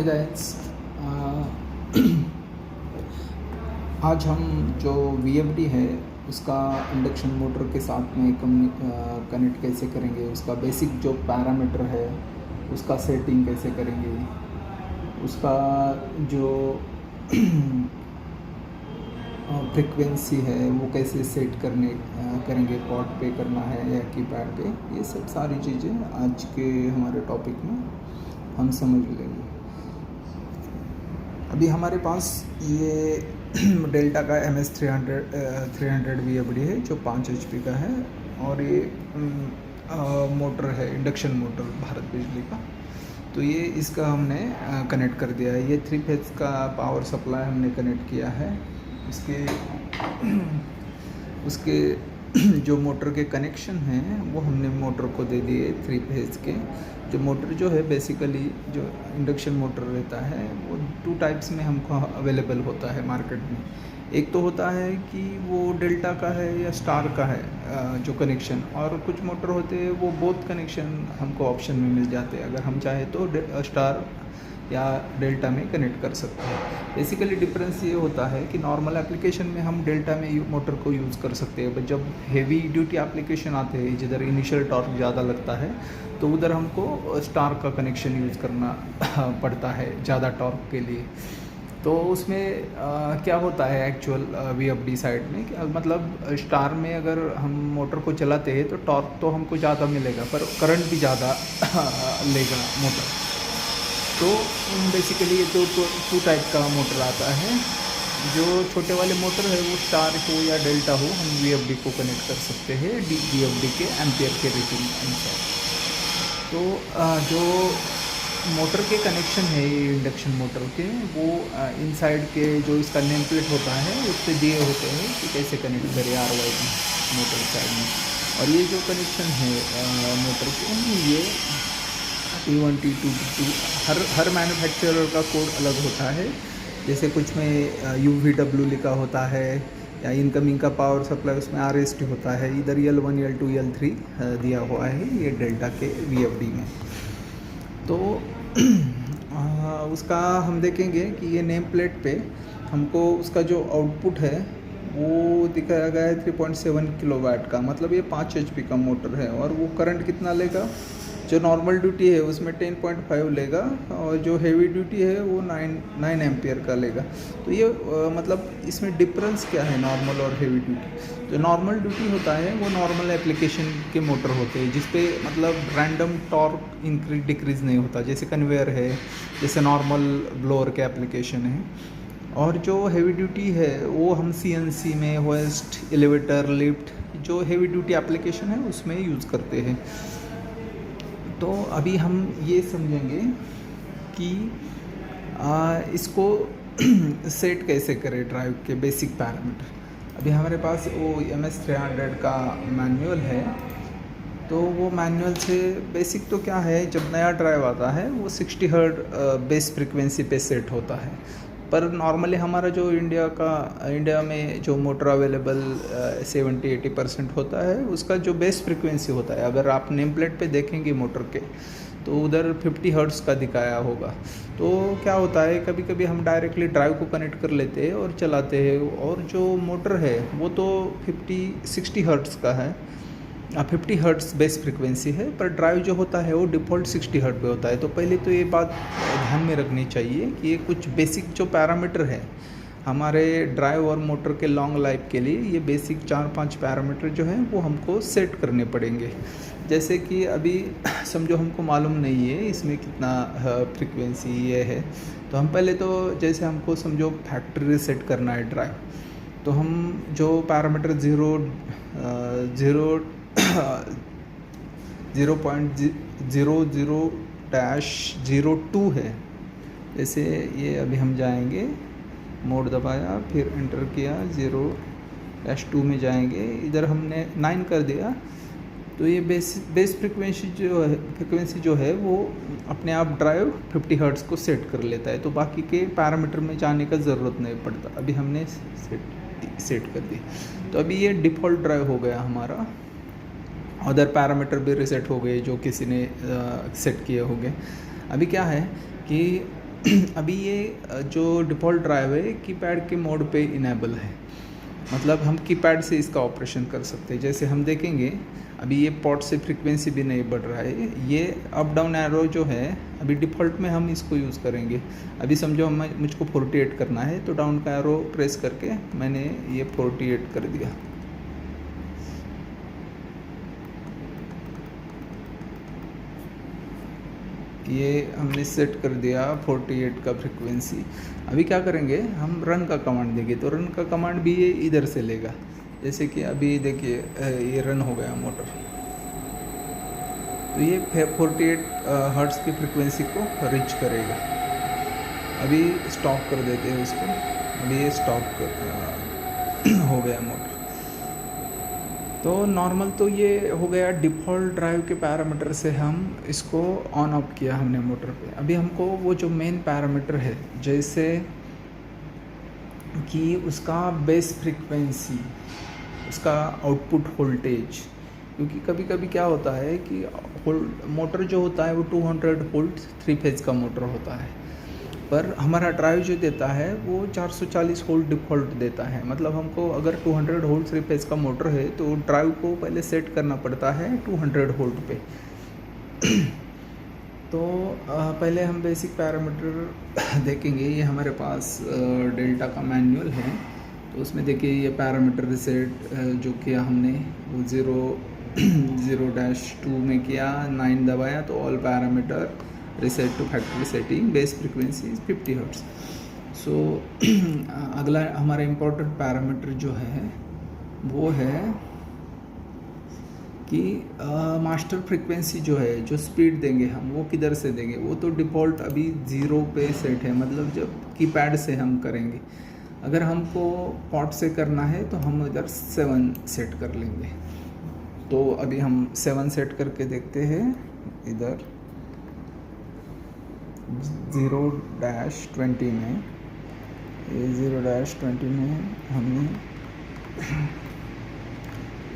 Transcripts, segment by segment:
Hi guys. आज हम जो VFD है उसका इंडक्शन मोटर के साथ में कनेक्ट कैसे करेंगे, उसका बेसिक जो पैरामीटर है उसका सेटिंग कैसे करेंगे, उसका जो फ्रिक्वेंसी है वो कैसे सेट करेंगे, पॉट पे करना है या कीपैड पे, ये सब सारी चीज़ें आज के हमारे टॉपिक में हम समझ लेंगे। अभी हमारे पास ये डेल्टा का MS300 VFD है जो 5 HP का है, और ये मोटर है, इंडक्शन मोटर भारत बिजली का। तो ये इसका हमने कनेक्ट कर दिया है। ये 3 फेज का पावर सप्लाई हमने कनेक्ट किया है। उसके जो मोटर के कनेक्शन हैं वो हमने मोटर को दे दिए 3 फेज के। जो मोटर जो है बेसिकली जो इंडक्शन मोटर रहता है वो 2 टाइप्स में हमको अवेलेबल होता है मार्केट में। एक तो होता है कि वो डेल्टा का है या स्टार का है जो कनेक्शन, और कुछ मोटर होते हैं वो बोथ कनेक्शन हमको ऑप्शन में मिल जाते हैं। अगर हम चाहे तो स्टार या डेल्टा में कनेक्ट कर सकते हैं। बेसिकली डिफरेंस ये होता है कि नॉर्मल एप्लीकेशन में हम डेल्टा में मोटर को यूज़ कर सकते हैं, बट जब हेवी ड्यूटी एप्लीकेशन आते हैं जिधर इनिशियल टॉर्क ज़्यादा लगता है तो उधर हमको स्टार का कनेक्शन यूज़ करना पड़ता है ज़्यादा टॉर्क के लिए। तो उसमें क्या होता है एक्चुअल VFD साइड में कि मतलब स्टार में अगर हम मोटर को चलाते हैं तो टॉर्क तो हमको ज़्यादा मिलेगा पर करंट भी ज़्यादा लेगा मोटर। तो बेसिकली ये टू टाइप का मोटर आता है। जो छोटे वाले मोटर है वो स्टार हो या डेल्टा हो, हम VFD को कनेक्ट कर सकते हैं VFD के एम्पियर के रेटिंग अनुसार। तो जो मोटर के कनेक्शन है ये इंडक्शन मोटर के, वो इनसाइड के जो इसका नेम प्लेट होता है उस पर दिए होते हैं कि कैसे कनेक्ट करें RYD मोटर साइड में। और ये जो कनेक्शन है मोटर के, ये T1 T2 T2 हर मैन्युफैक्चरर का कोड अलग होता है। जैसे कुछ में UVW लिखा होता है या इनकमिंग का पावर सप्लाई उसमें RST होता है। इधर L1 L2 L3 दिया हुआ है ये डेल्टा के VFD में। तो उसका हम देखेंगे कि ये नेम प्लेट पे हमको उसका जो आउटपुट है वो दिखाया गया है 3.7 किलोवाट का, मतलब ये 5 HP का मोटर है। और वो करंट कितना लेगा, जो नॉर्मल ड्यूटी है उसमें 10.5 लेगा, और जो हेवी ड्यूटी है वो 9 एम्पियर का लेगा। तो ये मतलब इसमें डिफरेंस क्या है नॉर्मल और हेवी ड्यूटी। जो नॉर्मल ड्यूटी होता है वो नॉर्मल एप्लीकेशन के मोटर होते हैं जिसपे मतलब रैंडम टॉर्क इंक्रीज डिक्रीज़ नहीं होता, जैसे कन्वेयर है, जैसे नॉर्मल ब्लोअर के एप्लीकेशन है। और जो हेवी ड्यूटी है वो हम CNC में, होस्ट, एलिवेटर, लिफ्ट, जो हेवी ड्यूटी एप्लीकेशन है उसमें यूज़ करते हैं। तो अभी हम ये समझेंगे कि इसको सेट कैसे करें ड्राइव के बेसिक पैरामीटर। अभी हमारे पास वो MS300 का मैनुअल है। तो वो मैनुअल से बेसिक तो क्या है, जब नया ड्राइव आता है वो 60 हर्ट्ज बेस फ्रिक्वेंसी पे सेट होता है। पर नॉर्मली हमारा जो इंडिया में जो मोटर अवेलेबल 70-80% होता है उसका जो बेस फ्रिक्वेंसी होता है, अगर आप नेम प्लेट पे देखेंगे मोटर के तो उधर 50 हर्ट्ज का दिखाया होगा। तो क्या होता है, कभी कभी हम डायरेक्टली ड्राइव को कनेक्ट कर लेते हैं और चलाते हैं, और जो मोटर है वो तो 60 हर्ट्ज का है, 50 हर्ट्ज बेस फ्रिक्वेंसी है, पर ड्राइव जो होता है वो डिफ़ॉल्ट 60 हर्ट्ज पे होता है। तो पहले तो ये बात ध्यान में रखनी चाहिए कि ये कुछ बेसिक जो पैरामीटर है हमारे ड्राइव और मोटर के लॉन्ग लाइफ के लिए, ये बेसिक 4-5 पैरामीटर जो हैं वो हमको सेट करने पड़ेंगे। जैसे कि अभी समझो हमको मालूम नहीं है इसमें कितना फ्रिक्वेंसी ये है, तो हम पहले तो जैसे हमको समझो फैक्ट्री रीसेट करना है ड्राइव, तो हम जो पैरामीटर 0.00-02 है, जैसे ये अभी हम जाएंगे, मोड दबाया फिर एंटर किया, 0-2 में जाएंगे, इधर हमने 9 कर दिया। तो ये बेस फ्रिक्वेंसी जो है वो अपने आप ड्राइव 50 हर्ट्ज को सेट कर लेता है, तो बाकी के पैरामीटर में जाने का ज़रूरत नहीं पड़ता। अभी हमने सेट कर दी, तो अभी ये डिफ़ॉल्ट ड्राइव हो गया हमारा। अदर पैरामीटर भी रीसेट हो गए जो किसी ने सेट किए होंगे। अभी क्या है कि अभी ये जो डिफ़ॉल्ट ड्राइव है कीपैड के मोड पे इनेबल है, मतलब हम कीपैड से इसका ऑपरेशन कर सकते हैं। जैसे हम देखेंगे अभी ये पॉट से फ्रीक्वेंसी भी नहीं बढ़ रहा है, ये अप डाउन एरो जो है अभी डिफ़ॉल्ट में हम इसको यूज़ करेंगे। अभी समझो मुझको 48 करना है, तो डाउन का एरो प्रेस करके मैंने ये 48 कर दिया। ये हमने सेट कर दिया 48 का फ्रीक्वेंसी। अभी क्या करेंगे, हम रन का कमांड देंगे, तो रन का कमांड भी ये इधर से लेगा। जैसे कि अभी देखिए ये रन हो गया मोटर, तो ये 48 हर्ट्ज़ की फ्रीक्वेंसी को रीच करेगा। अभी स्टॉप कर देते हैं इसको। अभी ये स्टॉप हो गया मोटर। तो नॉर्मल तो ये हो गया डिफ़ॉल्ट ड्राइव के पैरामीटर से हम इसको ऑन ऑफ किया हमने मोटर पे। अभी हमको वो जो मेन पैरामीटर है, जैसे कि उसका बेस फ्रीक्वेंसी, उसका आउटपुट वोल्टेज, क्योंकि कभी कभी क्या होता है कि मोटर जो होता है वो 200 वोल्ट 3 फेज़ का मोटर होता है, पर हमारा ड्राइव जो देता है वो 440 वोल्ट डिफ़ॉल्ट देता है। मतलब हमको अगर 200 वोल्ट 3 फेज़ का मोटर है तो ड्राइव को पहले सेट करना पड़ता है 200 वोल्ट पे। तो पहले हम बेसिक पैरामीटर देखेंगे। ये हमारे पास डेल्टा का मैनुअल है, तो उसमें देखिए ये पैरामीटर रिसेट जो किया हमने वो 0.2 में किया, 9 दबाया तो all parameter reset to factory setting, base frequency 50 hertz. So अगला हमारा इम्पोर्टेंट पैरामीटर जो है वो है कि मास्टर फ्रीक्वेंसी जो है, जो स्पीड देंगे हम वो किधर से देंगे। वो तो डिफ़ॉल्ट अभी 0 पे सेट है, मतलब जब कीपैड से हम करेंगे। अगर हमको पॉट से करना है तो हम इधर 7 सेट कर लेंगे। तो अभी हम 7 सेट करके देखते हैं। इधर 0-20 में, ये 0-20 में हमने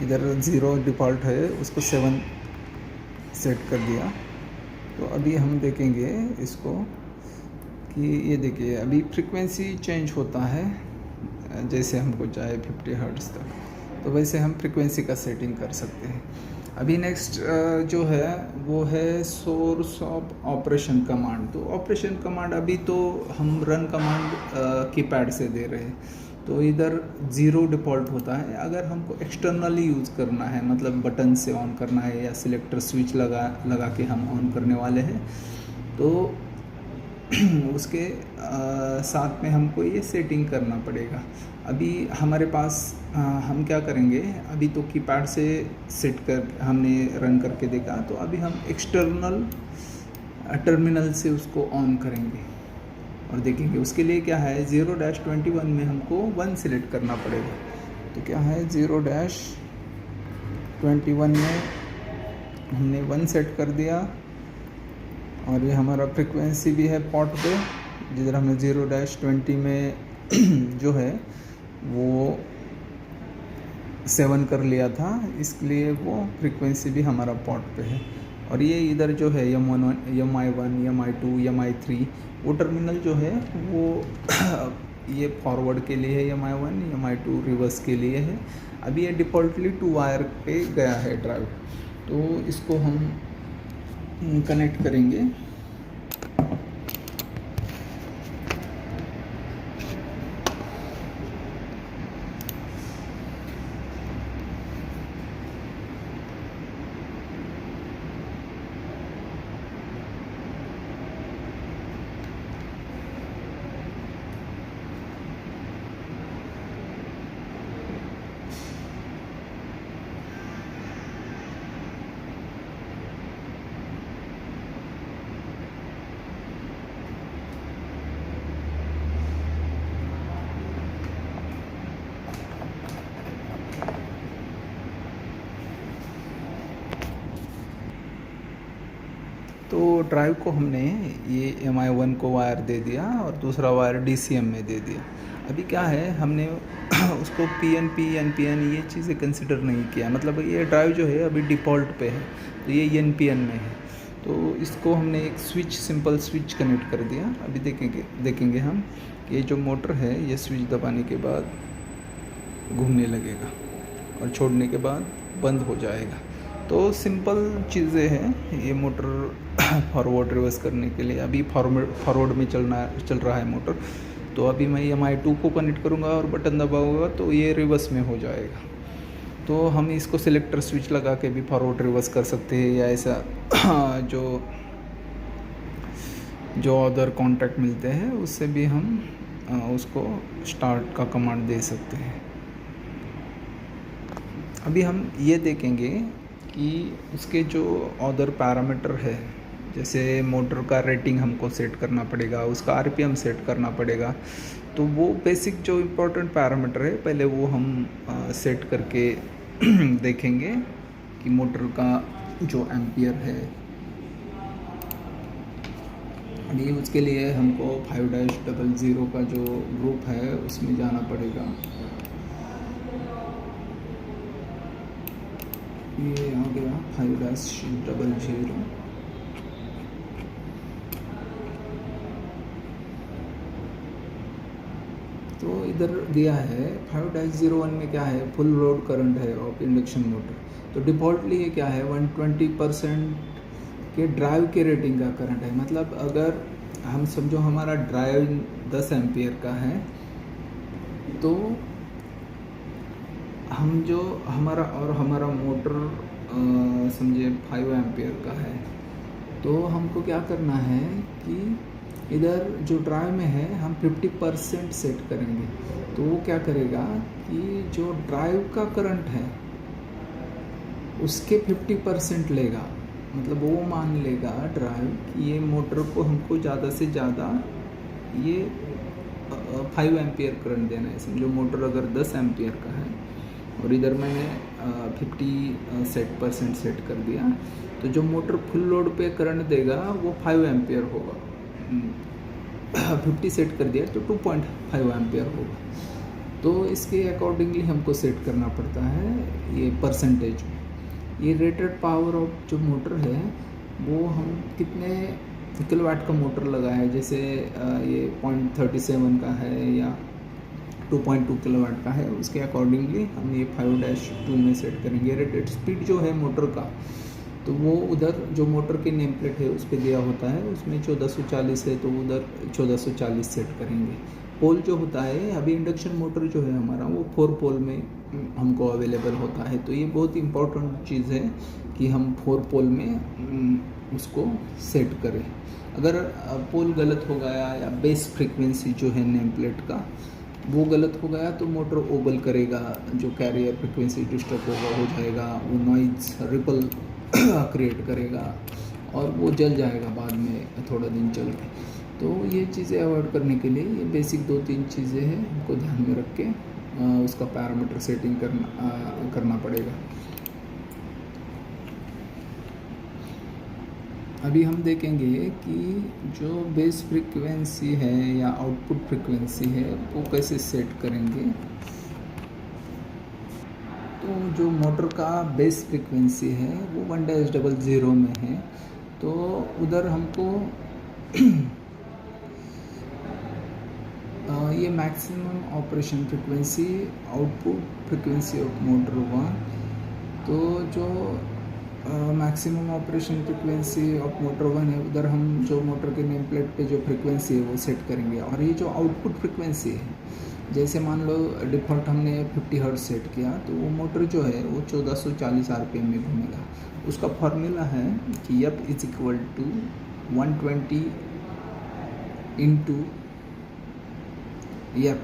इधर 0 डिफ़ॉल्ट है उसको 7 सेट कर दिया। तो अभी हम देखेंगे इसको कि ये देखिए अभी फ्रीक्वेंसी चेंज होता है, जैसे हमको चाहे 50 हर्ट्ज़ तक, तो वैसे हम फ्रीक्वेंसी का सेटिंग कर सकते हैं। अभी नेक्स्ट जो है वो है सोर्स ऑफ ऑपरेशन कमांड। तो ऑपरेशन कमांड अभी तो हम रन कमांड कीपैड से दे रहे हैं, तो इधर 0 डिफ़ॉल्ट होता है। अगर हमको एक्सटर्नली यूज़ करना है, मतलब बटन से ऑन करना है या सिलेक्टर स्विच लगा के हम ऑन करने वाले हैं, तो उसके साथ में हमको ये सेटिंग करना पड़ेगा। अभी हमारे पास हम क्या करेंगे, अभी तो कीपैड से सेट कर हमने रन करके देखा, तो अभी हम एक्सटर्नल टर्मिनल से उसको ऑन करेंगे और देखेंगे। उसके लिए क्या है, 0-21 में हमको 1 सिलेक्ट करना पड़ेगा। तो क्या है 0-21 में हमने 1 सेट कर दिया, और ये हमारा फ्रीक्वेंसी भी है पॉट पे, जिधर हमने 0-20 में जो है वो 7 कर लिया था, इसलिए वो फ्रीक्वेंसी भी हमारा पॉट पे है। और ये इधर जो है MI1, MI2, MI3, वो टर्मिनल जो है वो ये फॉरवर्ड के लिए है, MI1, MI2 रिवर्स के लिए है। अभी ये डिफ़ॉल्टली 2 वायर पे गया है ड्राइव, तो इसको हम कनेक्ट करेंगे। तो ड्राइव को हमने ये MI1 को वायर दे दिया और दूसरा वायर DCM में दे दिया। अभी क्या है, हमने उसको PNP, NPN ये चीज़ें कंसिडर नहीं किया। मतलब ये ड्राइव जो है अभी डिफ़ॉल्ट पे है, तो ये NPN में है। तो इसको हमने एक स्विच, सिंपल स्विच कनेक्ट कर दिया। अभी देखेंगे हम कि ये जो मोटर है ये स्विच दबाने के बाद घूमने लगेगा और छोड़ने के बाद बंद हो जाएगा। तो सिंपल चीज़ें हैं ये मोटर फॉरवर्ड रिवर्स करने के लिए। अभी फॉरवर्ड में चल रहा है मोटर, तो अभी मैं MI2 को कनेक्ट करूँगा और बटन दबाऊँगा तो ये रिवर्स में हो जाएगा। तो हम इसको सिलेक्टर स्विच लगा के भी फॉरवर्ड रिवर्स कर सकते हैं, या ऐसा जो अदर कॉन्टैक्ट मिलते हैं उससे भी हम उसको स्टार्ट का कमांड दे सकते हैं। अभी हम ये देखेंगे कि उसके जो अदर पैरामीटर है, जैसे मोटर का रेटिंग हमको सेट करना पड़ेगा, उसका RPM सेट करना पड़ेगा। तो वो बेसिक जो इम्पोर्टेंट पैरामीटर है पहले वो हम सेट करके देखेंगे कि मोटर का जो एम्पियर है। अभी उसके लिए हमको 5-00 का जो ग्रुप है उसमें जाना पड़ेगा। ये आ गया 5-00। तो इधर दिया है 5-01 में क्या है, फुल लोड करंट है ऑफ इंडक्शन मोटर। तो डिफ़ॉल्टली ये क्या है 120% के ड्राइव के रेटिंग का करंट है। मतलब अगर हम समझो हमारा ड्राइव 10 एम्पियर का है, तो हम जो हमारा मोटर समझे 5 एम्पियर का है, तो हमको क्या करना है कि इधर जो ड्राइव में है हम 50% सेट करेंगे। तो वो क्या करेगा कि जो ड्राइव का करंट है उसके 50% लेगा। मतलब वो मान लेगा ड्राइव कि ये मोटर को हमको ज़्यादा से ज़्यादा ये 5 एम्पियर करंट देना है। समझो मोटर अगर 10 एम्पियर का है और इधर मैंने 50% सेट कर दिया, तो जो मोटर फुल लोड पे करंट देगा वो 5 एम्पियर होगा। 50 सेट कर दिया तो 2.5 एम्पियर होगा। तो इसके अकॉर्डिंगली हमको सेट करना पड़ता है ये परसेंटेज में। ये रेटेड पावर ऑफ जो मोटर है वो हम कितने किलोवाट का मोटर लगा है, जैसे ये 0.37 का है या 2.2 किलोवाट का है, उसके अकॉर्डिंगली हम ये 5-2 में सेट करेंगे। रेटेड स्पीड जो है मोटर का, तो वो उधर जो मोटर की नेम प्लेट है उस पर दिया होता है, उसमें 1440 है तो उधर 1440 सेट करेंगे। पोल जो होता है, अभी इंडक्शन मोटर जो है हमारा वो 4 पोल में हमको अवेलेबल होता है। तो ये बहुत इम्पोर्टेंट चीज़ है कि हम 4 पोल में उसको सेट करें। अगर पोल गलत हो गया या बेस फ्रीक्वेंसी जो है नेम प्लेट का वो गलत हो गया तो मोटर ओबल करेगा, जो कैरियर फ्रीक्वेंसी डिस्टर्ब होगा हो जाएगा, वो नॉइज़ रिपल क्रिएट करेगा और वो जल जाएगा बाद में थोड़ा दिन चल के। तो ये चीज़ें अवॉइड करने के लिए ये बेसिक 2-3 चीज़ें हैं हमको ध्यान में रख के उसका पैरामीटर सेटिंग करना पड़ेगा। अभी हम देखेंगे कि जो बेस फ्रीक्वेंसी है या आउटपुट फ्रीक्वेंसी है वो कैसे सेट करेंगे। तो जो मोटर का बेस फ्रीक्वेंसी है वो 1-00 में है, तो उधर हमको ये maximum operation frequency, output frequency of motor 1। तो जो maximum operation frequency of motor 1 है, उधर हम जो मोटर के नेम प्लेट पे जो फ्रीक्वेंसी है वो सेट करेंगे। और ये जो आउटपुट फ्रीक्वेंसी है, जैसे मान लो डिफ़ॉल्ट हमने 50 हर्ट्ज सेट किया, तो वो मोटर जो है वो 1440 RPM में घूमेगा। उसका फॉर्मूला है कि F = 120 × F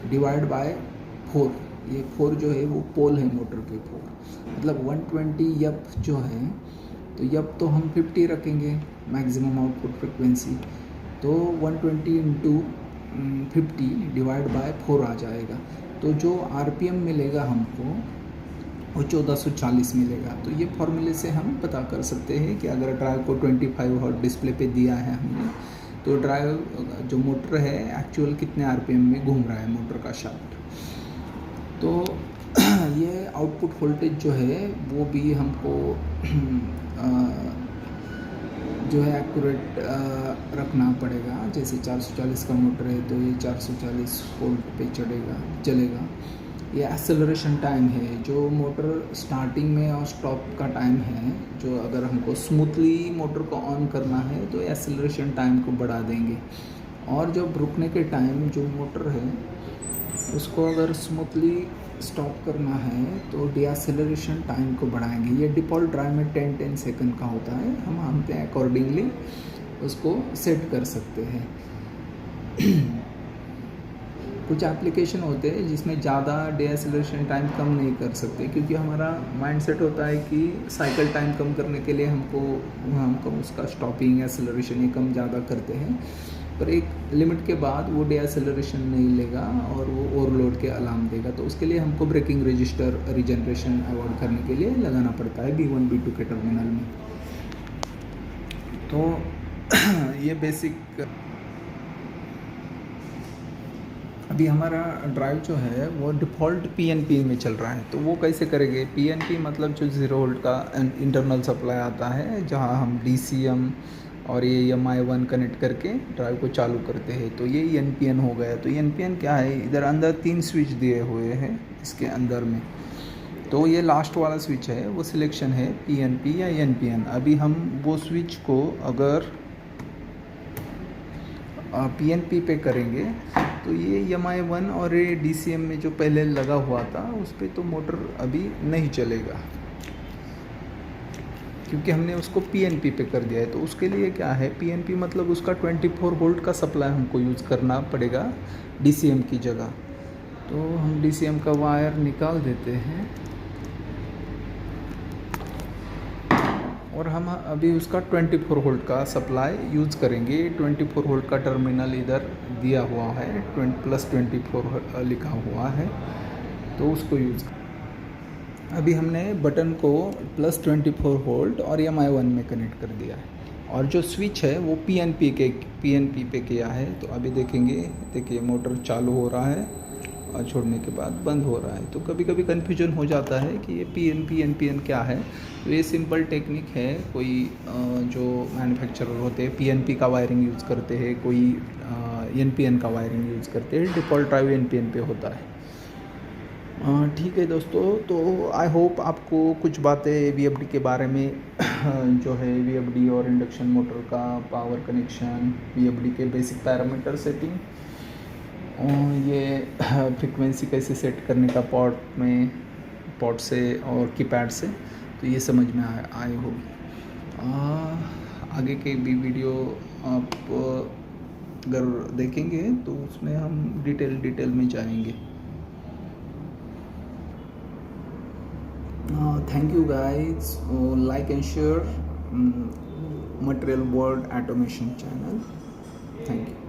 डिवाइड बाय 4। ये 4 जो है वो पोल है मोटर के 4, मतलब 120 F जो है, तो F तो हम 50 रखेंगे मैक्सिमम आउटपुट फ्रीक्वेंसी, तो 120 × 50 डिवाइड बाय 4 आ जाएगा। तो जो RPM मिलेगा हमको वो 1440 मिलेगा। तो ये फॉर्मूले से हम पता कर सकते हैं कि अगर ड्राइव को 25 हर्ट्ज डिस्प्ले पे दिया है हमने, तो ड्राइव जो मोटर है एक्चुअल कितने RPM में घूम रहा है मोटर का शाफ्ट। तो ये आउटपुट वोल्टेज जो है वो भी हमको जो है एक्यूरेट रखना पड़ेगा। जैसे 440 का मोटर है तो ये 440 वोल्ट पे चलेगा। ये एक्सेलरेशन टाइम है, जो मोटर स्टार्टिंग में और स्टॉप का टाइम है। जो अगर हमको स्मूथली मोटर को ऑन करना है तो एक्सेलरेशन टाइम को बढ़ा देंगे, और जब रुकने के टाइम जो मोटर है उसको अगर स्मूथली स्टॉप करना है तो डीएक्सेलरेशन टाइम को बढ़ाएंगे। ये डिफ़ॉल्ट ड्राइव में 10 सेकंड का होता है, हम पे अकॉर्डिंगली उसको सेट कर सकते हैं। कुछ एप्लीकेशन होते हैं जिसमें ज़्यादा डीएक्सेलरेशन टाइम कम नहीं कर सकते, क्योंकि हमारा माइंडसेट होता है कि साइकिल टाइम कम करने के लिए हमको उसका स्टॉपिंग एक्सेलरेशन ये कम ज़्यादा करते हैं, पर एक लिमिट के बाद वो डीएक्सेलरेशन नहीं लेगा और वो ओवरलोड के अलार्म देगा। तो उसके लिए हमको ब्रेकिंग रजिस्टर रीजनरेशन अवॉइड करने के लिए लगाना पड़ता है B1 B2 के टर्मिनल में। तो ये बेसिक। अभी हमारा ड्राइव जो है वो डिफ़ॉल्ट PNP में चल रहा है, तो वो कैसे करेंगे? PNP मतलब जो 0 वोल्ट का इंटरनल सप्लाई आता है, जहां हम DCM और ये MI1 कनेक्ट करके ड्राइव को चालू करते हैं। तो ये NPN हो गया। तो NPN क्या है? इधर अंदर 3 स्विच दिए हुए हैं इसके अंदर में, तो ये लास्ट वाला स्विच है, वो सिलेक्शन है PNP या NPN। अभी हम वो स्विच को अगर PNP पे करेंगे तो ये MI1 और ये DCM में जो पहले लगा हुआ था उस पर तो मोटर अभी नहीं चलेगा, क्योंकि हमने उसको PNP पे कर दिया है। तो उसके लिए क्या है, PNP मतलब उसका 24 वोल्ट का सप्लाई हमको यूज़ करना पड़ेगा DCM की जगह। तो हम DCM का वायर निकाल देते हैं और हम अभी उसका 24 वोल्ट का सप्लाई यूज़ करेंगे। 24 वोल्ट का टर्मिनल इधर दिया हुआ है, +24 लिखा हुआ है, तो उसको यूज़। अभी हमने बटन को +24 वोल्ट और MI1 में कनेक्ट कर दिया है, और जो स्विच है वो PNP पे किया है। तो अभी देखेंगे, देखिए मोटर चालू हो रहा है और छोड़ने के बाद बंद हो रहा है। तो कभी कभी कन्फ्यूजन हो जाता है कि ये PNP NPN क्या है। तो ये सिंपल टेक्निक है। कोई जो मैन्युफैक्चरर होते हैं PNP का वायरिंग यूज़ करते हैं, कोई NPN का वायरिंग यूज़ करते हैं। डिफ़ॉल्ट ड्राइव NPN पे होता है। ठीक है दोस्तों, तो आई होप आपको कुछ बातें VFD के बारे में जो है VFD और इंडक्शन मोटर का पावर कनेक्शन, VFD के बेसिक पैरामीटर सेटिंग, और ये फ्रीक्वेंसी कैसे सेट करने का पॉट से और कीपैड से, तो ये समझ में आए हो। आगे के भी वीडियो आप अगर देखेंगे तो उसमें हम डिटेल में जाएंगे। Thank you guys. Like and share Material World Automation channel. Thank you.